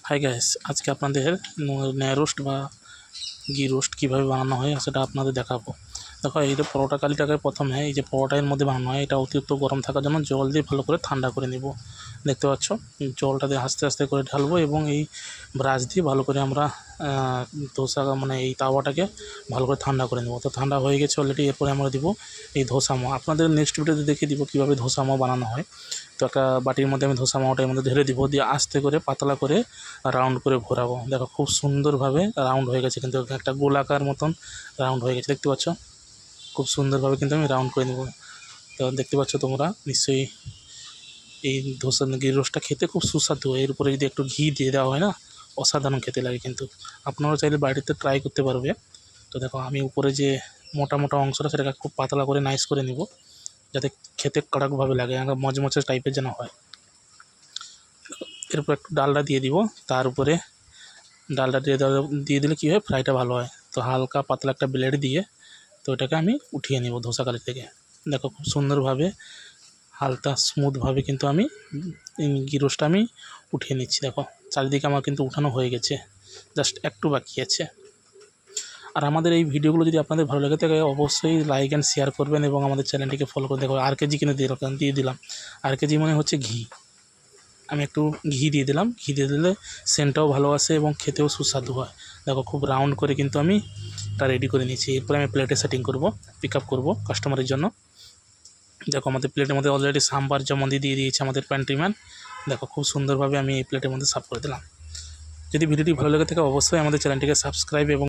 Hi guys, আজকে আপনাদের ন্যায় রোস্ট বা ঘি রোস্ট কীভাবে বানানো হয় সেটা আপনাদের দেখাবো। দেখো, এই যে পরোটা কালিটাকে প্রথমে এই যে পরোটার মধ্যে বানানো হয়, এটা অতিরিক্ত গরম থাকার জন্য জল দিয়ে ভালো করে ঠান্ডা করে নেব। দেখতে পাচ্ছ, জলটা দিয়ে আস্তে আস্তে করে ঢালবো এবং এই ব্রাশ দিয়ে ভালো করে আমরা ধোসা মানে এই তাওয়াটাকে ভালো করে ঠান্ডা করে নেব। তো ঠান্ডা হয়ে গেছে অলরেডি। এরপরে আমরা দিব এই ধোসা মাও। আপনাদের নেক্সট ভিডিওতে দেখিয়ে দিব কীভাবে ধোসা মাও বানানো হয়। তো একটা বাটির মধ্যে আমি ধোসা মাওটার মধ্যে ঢেলে দিব, দিয়ে আস্তে করে পাতলা করে রাউন্ড করে ঘোরাবো। দেখো, খুব সুন্দরভাবে রাউন্ড হয়ে গেছে, কিন্তু একটা গোলাকার মতন রাউন্ড হয়ে গেছে। দেখতে পাচ্ছ, খুব সুন্দরভাবে কিন্তু আমি রাউন্ড করে নেব। তো দেখতে পাচ্ছ তোমরা নিশ্চয়ই, এই ধোসা ঘি রোস্টটা খেতে খুব সুস্বাদু। এর উপরে যদি একটু ঘি দিয়ে দেওয়া হয় না, অসাধারণ খেতে লাগে। কিন্তু আপনারাও চাইলে বাড়িতে ট্রাই করতে পারবে। তো দেখো, আমি উপরে যে মোটা মোটা অংশটা সেটাকে খুব পাতলা করে নাইস করে নেব, যাতে খেতে কড়াকভাবে লাগে, মচমচে টাইপের যেন হয়। এরপর একটু ডালডা দিয়ে দিব, তার উপরে ডালটা দিয়ে দিলে কী হয়, ফ্রাইটা ভালো হয়। তো হালকা পাতলা একটা ব্লেড দিয়ে তো এটাকে আমি উঠিয়ে নেব ধোসা কালি থেকে। দেখো, খুব সুন্দরভাবে হালকা স্মুথভাবে কিন্তু আমি ঘি রোস্টটা আমি উঠিয়ে নিচ্ছি। দেখো, চারিদিকে আমার কিন্তু উঠানো হয়ে গেছে, জাস্ট একটু বাকি আছে। আর আমাদের এই ভিডিওগুলো যদি আপনাদের ভালো লাগে থাকে অবশ্যই লাইক অ্যান্ড শেয়ার করবেন এবং আমাদের চ্যানেলটিকে ফলো করে দেখো। RKG কিনে দিয়ে দিলাম। RKG মানে হচ্ছে ঘি। আমি একটু ঘি দিয়ে দিলাম। ঘি দিয়ে দিলে সেন্টটাও ভালো আসে এবং খেতেও সুস্বাদু হয়। দেখো, খুব রাউন্ড করে কিন্তু আমি এটা রেডি করে নিয়েছি। এরপরে আমি প্লেটে সেটিং করব, পিক আপ করবো কাস্টমারের জন্য। দেখো, আমাদের প্লেটের মধ্যে অলরেডি সাম্বার যেমন দিয়ে দিয়েছে আমাদের প্যান্ট্রিম্যান। দেখো, খুব সুন্দরভাবে আমি এই প্লেটের মধ্যে সার্ভ করে দিলাম। যদি ভিডিওটি ভালো লেগে থাকে অবশ্যই আমাদের চ্যানেলটিকে সাবস্ক্রাইব এবং